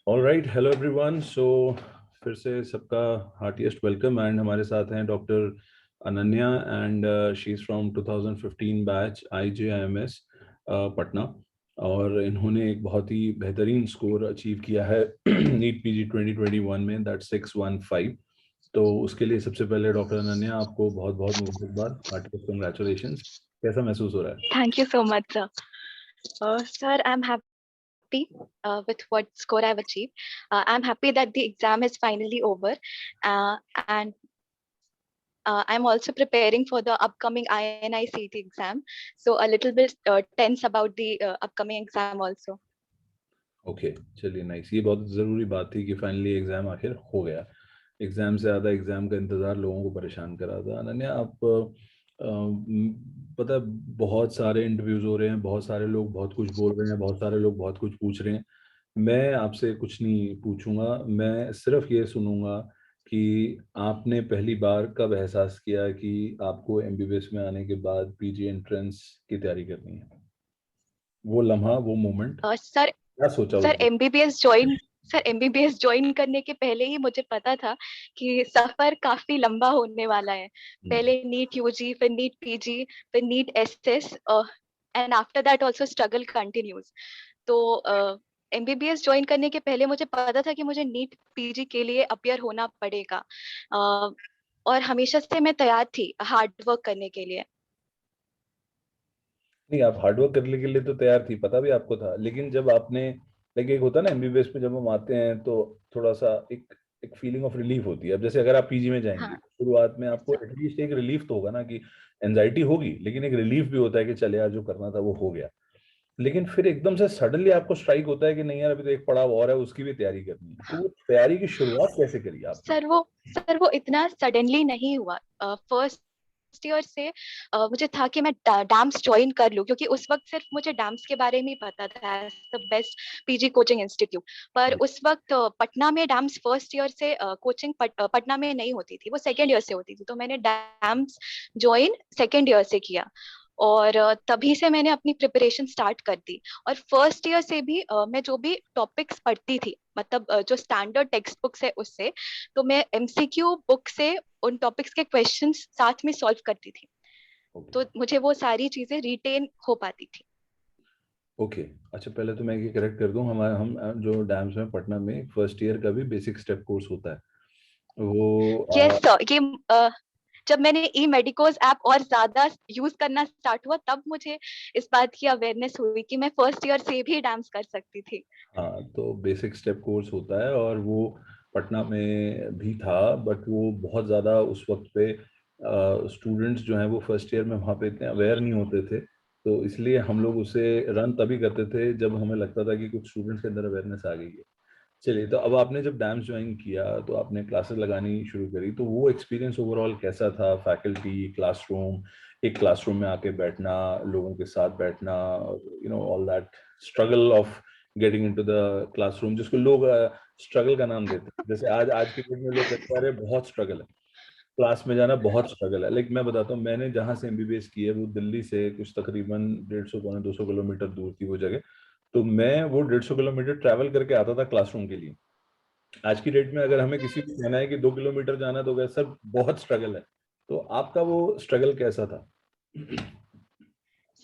All right, hello everyone. So फिर से सबका हार्टिएस्ट वेलकम। एंड हमारे साथ हैं doctor Ananya and she is from 2015 batch IJIMS Patna. और इन्होंने एक बहुत ही बेहतरीन स्कोर अचीव किया है नीट PG 2021 में, दैट 615। तो उसके लिए सबसे पहले डॉक्टर अनन्या आपको बहुत बहुत मुबारकबाद, हार्टिएस्ट कंग्रेचुलेशंस। कैसा महसूस हो रहा है? Thank you so much, sir. Sir, I'm happy with what score I've achieved. I'm happy that the exam is finally over, and I'm also preparing for the upcoming INI CET exam. So a little bit tense about the upcoming exam also. Okay, चलिए nice. ये बहुत ज़रूरी बात थी कि finally exam आखिर हो गया। एग्ज़ाम से ज़्यादा एग्ज़ाम का इंतज़ार लोगों को परेशान कर रहा था। अनन्या, आप पता है, बहुत सारे इंटरव्यूज़ हो रहे हैं, बहुत सारे लोग बहुत कुछ बोल रहे हैं, बहुत सारे लोग बहुत कुछ पूछ रहे हैं। मैं आपसे कुछ नहीं पूछूंगा, मैं सिर्फ ये सुनूंगा कि आपने पहली बार कब एहसास किया कि आपको MBBS में आने के बाद PG एंट्रेंस की तैयारी करनी है? वो लम्हा, वो मोमेंट, सर क्या सोचा उस सर दिन? MBBS ज्वाइन करने के पहले ही मुझे पता था कि सफर काफी लंबा होने वाला है। पहले नीट UG, फिर नीट PG, फिर NEET SS, and after that also struggle continues. तो MBBS ज्वाइन करने के पहले मुझे पता था कि मुझे नीट PG के लिए अपियर होना पड़ेगा, और हमेशा से मैं तैयार थी हार्ड वर्क करने के लिए। नहीं, आप हार्डवर्क करने के लिए तो तैयार थी, पता भी आपको था, लेकिन जब आपने, लाइक, एक होता है ना MBBS में जब हम आते हैं तो थोड़ा सा एक एक फीलिंग ऑफ रिलीफ होती है। अब जैसे अगर आप PG में जाएंगी हाँ तो शुरुआत में आपको सर। एटलीस्ट एक रिलीफ तो होगा ना, कि एंजाइटी होगी लेकिन एक रिलीफ भी होता है कि चले यार, जो करना था वो हो गया। लेकिन फिर एकदम से सडनली आपको स्ट्राइक होता है कि नहीं यार, अभी तो एक पड़ाव और है, उसकी भी तैयारी करनी है। तो वो तैयारी की शुरुआत कैसे करी आपने? सर वो सर वो इतना सडनली नहीं हुआ। फर्स्ट ईयर से मुझे था कि मैं डैम्स ज्वाइन कर लूं, क्योंकि उस वक्त सिर्फ मुझे डैम्स के बारे में ही पता था, as the best PG coaching institute. पर उस वक्त पटना में डैम्स फर्स्ट ईयर से कोचिंग पटना में नहीं होती थी, वो सेकेंड ईयर से होती थी। तो मैंने डैम्स ज्वाइन सेकेंड ईयर से किया, और तभी से मैंने अपनी प्रिपरेशन स्टार्ट कर दी। और फर्स्ट ईयर से भी मैं जो भी टॉपिक्स पढ़ती थी, मतलब जो स्टैंडर्ड टेक्स्ट बुक्स है उससे, तो मैं MCQ बुक से उन टॉपिक्स के क्वेश्चंस साथ में सॉल्व करती थी। ओके। तो मुझे वो सारी चीजें रिटेन हो पाती थी। ओके, अच्छा, पहले तो मैं ये करेक्ट कर दूं, हमारा हम जो डैम्स में पटना में फर्स्ट ईयर का भी बेसिक स्टेप कोर्स होता है यस वो। सर। ये जब मैंने ई मेडिकोज ऐप और ज्यादा यूज करना स्टार्ट हुआ, तब मुझे इस बात की अवेयरनेस हुई कि मैं फर्स्ट ईयर से भी डांस कर सकती थी। हाँ, तो बेसिक स्टेप कोर्स होता है और वो पटना में भी था, बट वो बहुत ज़्यादा उस वक्त पे स्टूडेंट्स जो हैं वो फर्स्ट ईयर में वहाँ पे इतने अवेयर नहीं होते थे। तो इसलिए हम लोग उसे रन तभी करते थे जब हमें लगता था कि कुछ स्टूडेंट्स के अंदर अवेयरनेस आ गई है। चलिए, तो अब आपने जब डैम्स ज्वाइन किया तो आपने क्लासेस लगानी शुरू करी, तो वो एक्सपीरियंस ओवरऑल कैसा था? फैकल्टी, क्लासरूम, एक क्लासरूम में आके बैठना, लोगों के साथ बैठना, all that struggle of getting into the classroom, जिसको लोग स्ट्रगल का नाम देते हैं। जैसे आज आज के डेट में लोग कहते हैं अरे बहुत स्ट्रगल है, क्लास में जाना बहुत स्ट्रगल है। लेकिन मैं बताता हूँ, मैंने जहाँ से MBBS की है वो दिल्ली से कुछ तकरीबन 150 पौने 200 किलोमीटर दूर थी वो जगह। तो मैं वो 150 किलोमीटर ट्रैवल करके आता था क्लासरूम के लिए। आज की डेट में अगर हमें किसी को कहना है कि 2 किलोमीटर जाना है तो वह सर बहुत स्ट्रगल है। तो आपका वो स्ट्रगल कैसा था?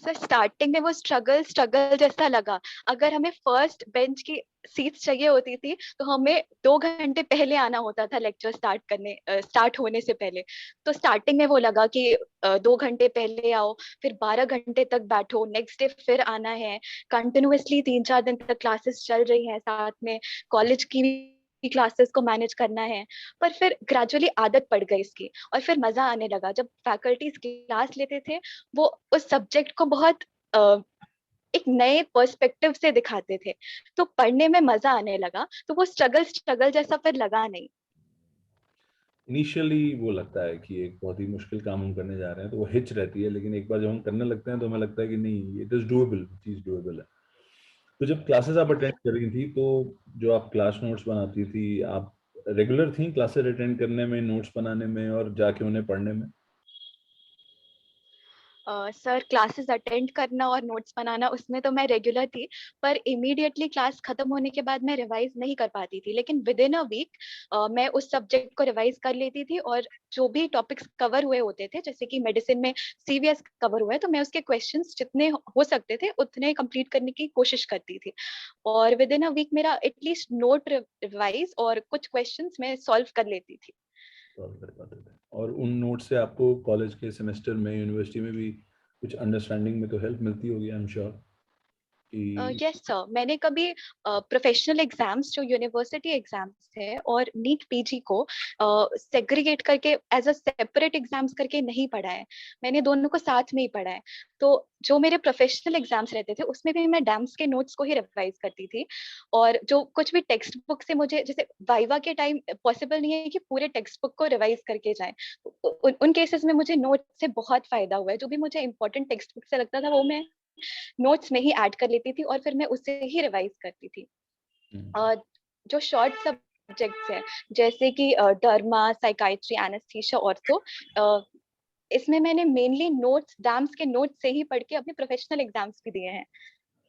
सर स्टार्टिंग में वो स्ट्रगल स्ट्रगल जैसा लगा। अगर हमें फर्स्ट बेंच की सीट्स चाहिए होती थी, तो हमें 2 घंटे पहले आना होता था लेक्चर स्टार्ट होने से पहले। तो स्टार्टिंग में वो लगा कि 2 घंटे पहले आओ, फिर 12 घंटे तक बैठो, नेक्स्ट डे फिर आना है। कंटिन्यूअसली 3-4 दिन तक क्लासेस चल रही हैं, साथ में कॉलेज की क्लासेस को मैनेज करना है। पर फिर ग्रेजुअली आदत पड़ गई इसकी, और फिर मजा आने लगा जब फैकल्टीज क्लास लेते थे। वो उस सब्जेक्ट को बहुत एक नए पर्सपेक्टिव से दिखाते थे, तो पढ़ने में मजा आने लगा। तो वो स्ट्रगल स्ट्रगल जैसा फिर लगा नहीं। इनिशियली वो लगता है कि एक बहुत ही मुश्किल काम हम करने जा रहे हैं, तो वो हिच रहती है, लेकिन एक बार जब हम करने लगते हैं तो हमें लगता है कि नहीं, इट इज डूएबल, चीज डूएबल है। तो जब क्लासेस आप अटेंड कर रही थी, तो जो आप क्लास नोट्स बनाती थी, आप रेगुलर थी क्लासेस अटेंड करने में, नोट्स बनाने में और जाके उन्हें पढ़ने में? सर क्लासेस अटेंड करना और नोट्स बनाना उसमें तो मैं रेगुलर थी, पर इमीडिएटली क्लास खत्म होने के बाद मैं रिवाइज नहीं कर पाती थी, लेकिन विद इन अ वीक मैं उस सब्जेक्ट को रिवाइज कर लेती थी। और जो भी टॉपिक्स कवर हुए होते थे, जैसे कि मेडिसिन में सीवीएस कवर हुआ है, तो मैं उसके क्वेश्चंस जितने हो सकते थे उतने कंप्लीट करने की कोशिश करती थी। और विद इन अ वीक मेरा एटलीस्ट नोट रिवाइज और कुछ क्वेश्चंस मैं सॉल्व कर लेती थी। सॉल्व कर पाते थे, और उन नोट से आपको कॉलेज के सेमेस्टर में, यूनिवर्सिटी में भी कुछ अंडरस्टैंडिंग में तो हेल्प मिलती होगी, आई एम श्योर कि। यस सर, मैंने कभी प्रोफेशनल एग्जाम्स जो यूनिवर्सिटी एग्जाम्स है और नीट पीजी को सेग्रीगेट करके एज अ सेपरेट एग्जाम्स करके नहीं पढ़ा है। मैंने दोनों को साथ में ही पढ़ा है। तो जो मेरे प्रोफेशनल एग्जाम्स रहते थे उसमें भी मैं डैम्स के नोट्स को ही रिवाइज करती थी। और जो कुछ भी टेक्स्ट बुक से मुझे, जैसे वाइवा के टाइम पॉसिबल नहीं है कि पूरे टेक्स्ट बुक को रिवाइज करके जाएं, उन केसेस में मुझे नोट से बहुत फायदा हुआ है। जो भी मुझे इंपॉर्टेंट टेक्स्ट बुक से लगता था वो मैं नोट्स में ही ऐड कर लेती थी और फिर मैं उससे ही रिवाइज करती थी। जो शॉर्ट सब्जेक्ट्स हैं, जैसे कि डर्मा, साइकाइट्री, एनेस्थीसिया, ऑर्थो, इसमें मैंने मेनली नोट्स, डैम्स के नोट्स से ही पढ़ के अपने प्रोफेशनल एग्जाम्स भी दिए हैं,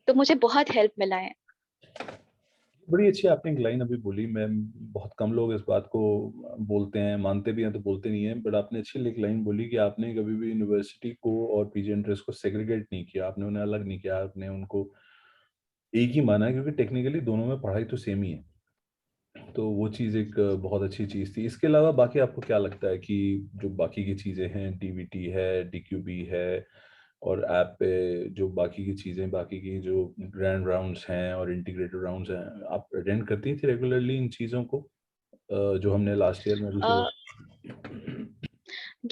तो मुझे बहुत हेल्प मिला है। बड़ी अच्छी आपने एक लाइन अभी बोली, मैं, बहुत कम लोग इस बात को बोलते हैं, मानते भी हैं तो बोलते नहीं है, बट आपने अच्छी एक लाइन बोली कि आपने कभी भी यूनिवर्सिटी को और पीजी एंट्रेंस को सेग्रीगेट नहीं किया, आपने उन्हें अलग नहीं किया, आपने उनको एक ही माना, क्योंकि टेक्निकली दोनों में पढ़ाई तो सेम ही है। तो वो चीज़ एक बहुत अच्छी चीज़ थी। इसके अलावा बाकी आपको क्या लगता है कि जो बाकी की चीज़ें हैं, डीवीटी है, डीक्यूबी है, और ऐप पे जो बाकी की चीज़ें, बाकी की जो ग्रैंड राउंड्स हैं और इंटीग्रेटेड राउंड्स हैं, आप अटेंड करती थी रेगुलरली इन चीज़ों को, जो हमने लास्ट ईयर में भी शुरू।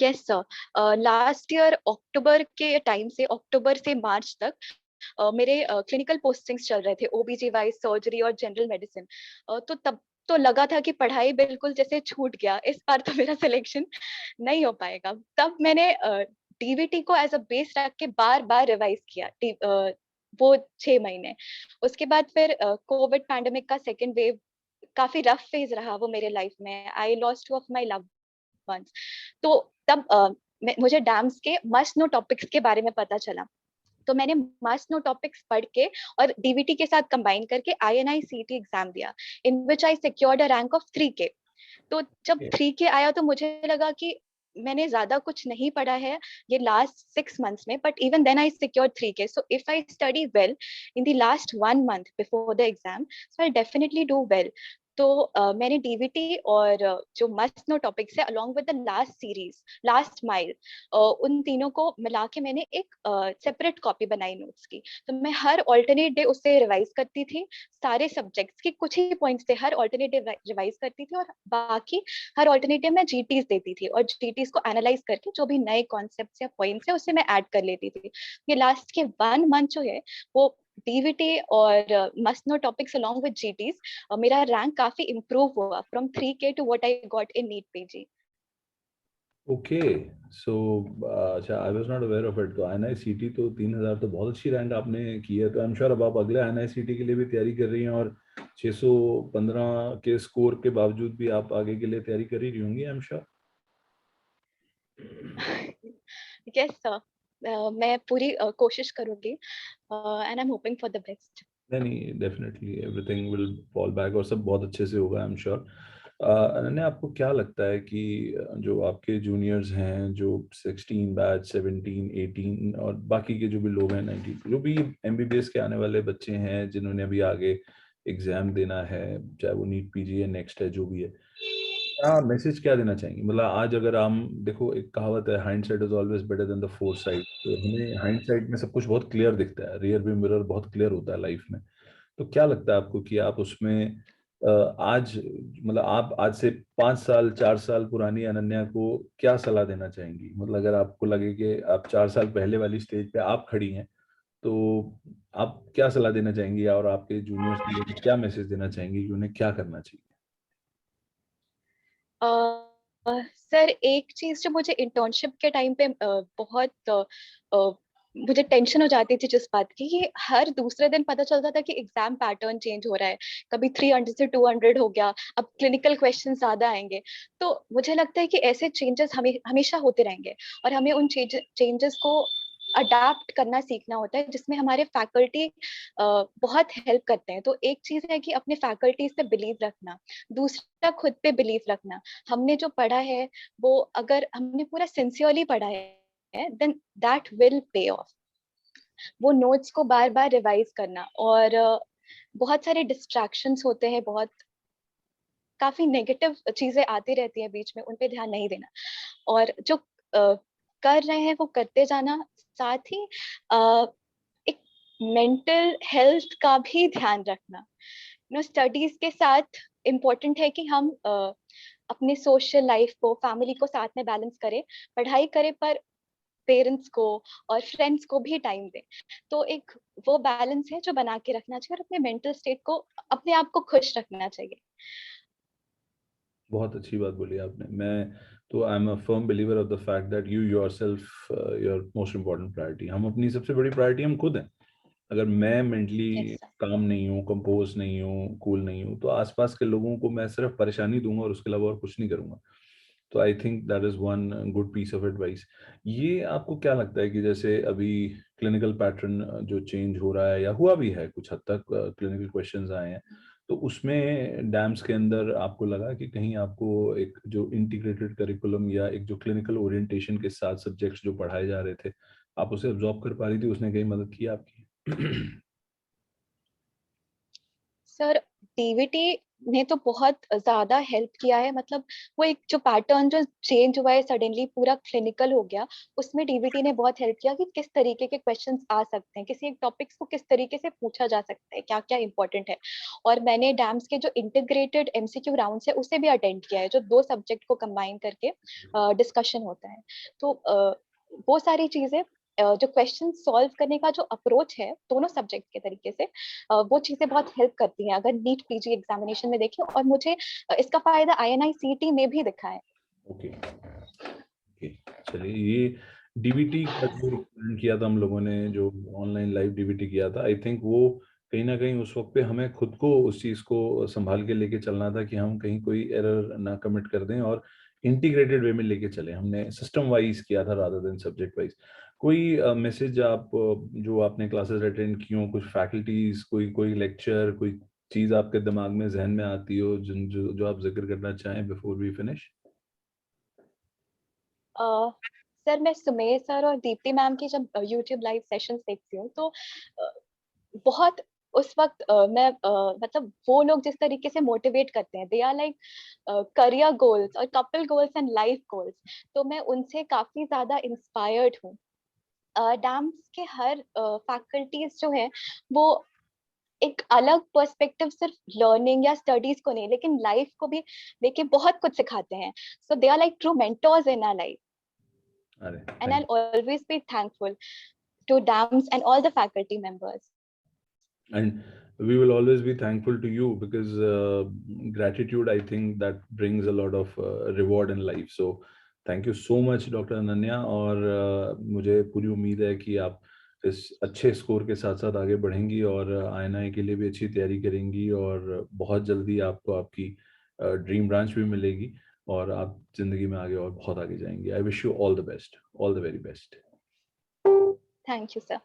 यस सर, लास्ट ईयर अक्टूबर के टाइम से, अक्टूबर से मार्च तक मेरे क्लिनिकल पोस्टिंग्स चल रहे थे, ओबीजीवाई, सर्जरी और जनरल मेडिसिन। तो तब तो लगा था कि पढ़ाई बिल्कुल जैसे छूट गया, इस बार तो मेरा सिलेक्शन नहीं हो पाएगा। तब मैंने डीवीटी को एज अ बेस रख के बार बार रिवाइज किया, वो 6 महीने। उसके बाद फिर कोविड पैंडेमिक का सेकेंड वेव काफी रफ फेज रहा वो मेरे लाइफ में। I lost two of my love ones. तो तब मुझे डैम्स के मस्ट नो टॉपिक्स के बारे में पता चला। तो मैंने मस्ट नो टॉपिक्स पढ़ के और डीवीटी के साथ कंबाइन करके INI-CET एग्जाम दिया, in which I secured a rank of 3K। तो जब 3K आया तो मुझे लगा कि मैंने ज्यादा कुछ नहीं पढ़ा है ये लास्ट 6 मंथ्स में, but even then I secured 3K। So if I study well in the last 1 month before the exam, so I definitely do well. तो मैंने डीवीटी और जो मस्ट नो टॉपिक्स है along with the last series, last mile, उन तीनों को मिला के मैंने एक सेपरेट कॉपी बनाई नोट्स की। तो मैं हर ऑल्टरनेट डे उससे रिवाइज करती थी, सारे सब्जेक्ट्स के कुछ ही पॉइंट्स थे, हर ऑल्टरनेट डे रिवाइज करती थी, और बाकी हर ऑल्टरनेटिव में जीटीज देती थी, और जीटीज को एनालाइज करके जो भी नए कॉन्सेप्ट्स या पॉइंट्स है उससे मैं ऐड कर लेती थी। ये लास्ट के 1 मंथ जो है वो डीवीटी और must know topics along with GTs, मेरा रैंक काफी इम्प्रूव हुआ from 3K to what I got in NEET PG. Okay, so अच्छा, I was not aware of it. तो INI-CET तो 3000 तो बहुत अच्छी रैंक आपने की है, तो आई एम श्योर अब आप अगले INI-CET के लिए भी तैयारी कर रही हैं, और 615 के स्कोर के बावजूद भी आप आगे के लिए तैयारी कर ही रही होंगी, I am sure. Yes sir, मैं पूरी कोशिश करूंगी, and I am hoping for the best. नहीं नहीं, definitely everything will fall back, और सब बहुत अच्छे से होगा, आई एम श्योर। अनन्या, आपको क्या लगता है कि जो आपके जूनियर्स हैं, जो 16 बैच, 17, 18 और बाकी के जो भी लोग हैं, 19, जो भी MBBS के आने वाले बच्चे हैं, जिन्होंने अभी आगे एग्जाम देना है, चाहे वो नीट पीजी है, नेक्स्ट है, जो भी है, क्या मैसेज क्या देना चाहेंगे? मतलब आज अगर हम देखो, एक कहावत है, hindsight is always better than the foresight. तो हमें हाइंडसाइट में सब कुछ बहुत क्लियर दिखता है, रियर व्यू मिरर बहुत क्लियर होता है लाइफ में। तो क्या लगता है आपको कि आप उसमें आज, मतलब आप आज से 5 साल, 4 साल पुरानी अनन्या को क्या सलाह देना चाहेंगी? मतलब अगर आपको लगे कि आप 4 साल पहले वाली स्टेज पे आप खड़ी हैं, तो आप क्या सलाह देना चाहेंगी, और आपके जूनियर्स के लिए क्या मैसेज देना चाहेंगी कि उन्हें क्या करना चाहिए? सर एक चीज जो मुझे इंटर्नशिप के टाइम पे बहुत मुझे टेंशन हो जाती थी जिस बात की, कि हर दूसरे दिन पता चलता था कि एग्जाम पैटर्न चेंज हो रहा है, कभी 300 से 200 हो गया, अब क्लिनिकल क्वेश्चन ज्यादा आएंगे। तो मुझे लगता है कि ऐसे चेंजेस हमेशा होते रहेंगे, और हमें उन चेंजेस को अडाप्ट करना सीखना होता है, जिसमें हमारे फैकल्टी बहुत हेल्प करते हैं। तो एक चीज है कि अपने फैकल्टीज पे बिलीव रखना, दूसरा खुद पे बिलीव रखना। हमने जो पढ़ा है वो अगर हमने पूरा सिंसियरली पढ़ा है then that will pay off. वो नोट्स को बार बार रिवाइज करना, और बहुत सारे डिस्ट्रैक्शंस होते हैं, बहुत काफी नेगेटिव चीजें आती रहती हैं बीच में, उन पे ध्यान नहीं देना, और जो कर रहे हैं वो करते जाना। साथ ही एक मेंटल हेल्थ का भी ध्यान रखना। स्टडीज के साथ इम्पोर्टेंट है कि हम अपने सोशल लाइफ को, फैमिली को साथ में बैलेंस करें, पढ़ाई करें, पर पेरेंट्स को और फ्रेंड्स को भी टाइम दें। तो एक वो बैलेंस है जो बना के रखना चाहिए, और अपने मेंटल स्टेट को, अपने आप को खुश रखना चाहिए। बहुत अच्छी बात बोली आपने। मैं तो I am a firm believer of the fact that you yourself your most important priority. हम अपनी सबसे बड़ी प्रायोरिटी हम खुद हैं। अगर मैं मेंटली यस सर। काम नहीं हूँ, कंपोज नहीं हूँ, कूल नहीं हूँ, तो आसपास के लोगों को मैं सिर्फ परेशानी दूंगा और उसके अलावा और कुछ नहीं करूंगा। तो I think that is one good piece of advice. ये आपको क्या लगता है कि जैसे अभी क्लिनिकल पैटर्न जो चेंज हो रहा है या हुआ भी है कुछ हद तक, क्लिनिकल क्वेश्चंस आए हैं, तो उसमें डैम्स के अंदर आपको लगा कि कहीं आपको एक जो इंटीग्रेटेड करिकुलम या एक जो क्लिनिकल ओरिएंटेशन के साथ सब्जेक्ट्स जो पढ़ाए जा रहे थे, आप उसे अब्जॉर्ब कर पा रही थी, उसने कहीं मदद की आपकी? सर डीवीटी ने तो बहुत ज्यादा हेल्प किया है। मतलब वो एक जो पैटर्न जो चेंज हुआ है सडनली, पूरा क्लिनिकल हो गया, उसमें डीवीटी ने बहुत हेल्प किया कि किस तरीके के क्वेश्चंस आ सकते हैं, किसी एक टॉपिक्स को किस तरीके से पूछा जा सकता है, क्या क्या इंपॉर्टेंट है। और मैंने डैम्स के जो इंटीग्रेटेड एमसीक्यू राउंड्स है उसे भी अटेंड किया है, जो दो सब्जेक्ट को कंबाइन करके डिस्कशन होता है। तो वो सारी चीजें, जो क्वेश्चन सॉल्व करने का जो अप्रोच है दोनों सब्जेक्ट के तरीके से, वो चीजें बहुत हेल्प करती हैं अगर नीट पीजी एग्जामिनेशन में देखें। और मुझे इसका फायदा आईएनआई-सीईटी में भी दिखा है। ओके ओके, चलिए, ये डीबीटी का जो प्लान किया था हम लोगों ने, जो ऑनलाइन लाइव डीबीटी किया था, आई थिंक वो कहीं ना कहीं उस वक्त पे हमें खुद को उस चीज़ को संभाल के लेके चलना था कि हम कहीं कोई एरर ना कमिट कर दें, और इंटीग्रेटेड वे में लेके चले। हमने सिस्टम वाइज किया था रादर देन सब्जेक्ट वाइज। कोई मैसेज आप जो आपने क्लासेस अटेंड की हो, कुछ फैकल्टीज, कोई कोई लेक्चर, कोई चीज़ आपके दिमाग में, जहन में आती हो जो आप जिक्र करना चाहें बिफोर वी फिनिश? सर मैं सुमेर सर और दीप्ति मैम की जब यूट्यूब लाइव सेशंस देखती हूँ तो बहुत उस वक्त मैं मतलब वो लोग जिस तरीके से मोटिवेट करते हैं, they are like career goals और couple goals and life goals. तो मैं उनसे काफी ज्यादा इंस्पायर्ड हूँ। डैम्स के हर फैकल्टीज जो है वो एक अलग पर्सपेक्टिव, सिर्फ लर्निंग या स्टडीज को नहीं लेकिन लाइफ को भी लेके बहुत कुछ सिखाते हैं। So they are like true mentors in our life, अरे and thank I'll always be thankful to DAMS and all the faculty members. And we will always be thankful to you because gratitude, I think, that brings a lot of reward in life. So thank you so much, doctor Ananya. और मुझे पूरी उम्मीद है कि आप इस अच्छे score के साथ साथ आगे बढ़ेंगी और आईएनआई के लिए भी अच्छी तैयारी करेंगी, और बहुत जल्दी आपको आपकी ड्रीम ब्रांच भी मिलेगी, और आप जिंदगी में आगे और बहुत आगे जाएंगी। I wish you all the best, all the very best. Thank you, sir.